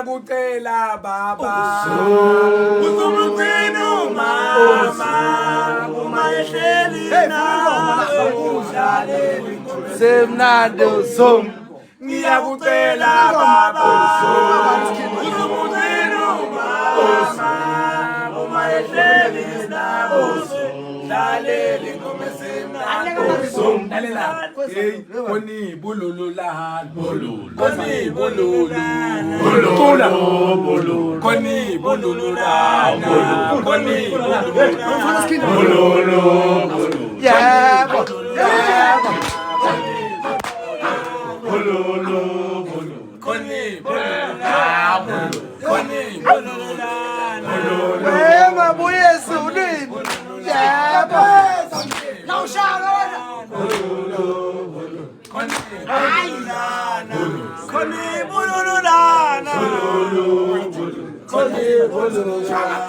Kucela baba uzumugcina mama uma ehleli nawe udlaleli semnandi uzum ngiyakucela baba uzumugcina mama uma ehleli nawe udlaleli ngome semnandi uzum dalela koni bulululana koni bulululana Tula bolu koni bulululana koni bululu yeah bululu koni bulululana koni bulululana ema buye sudi yeah now shout koni bulululana koni bulululana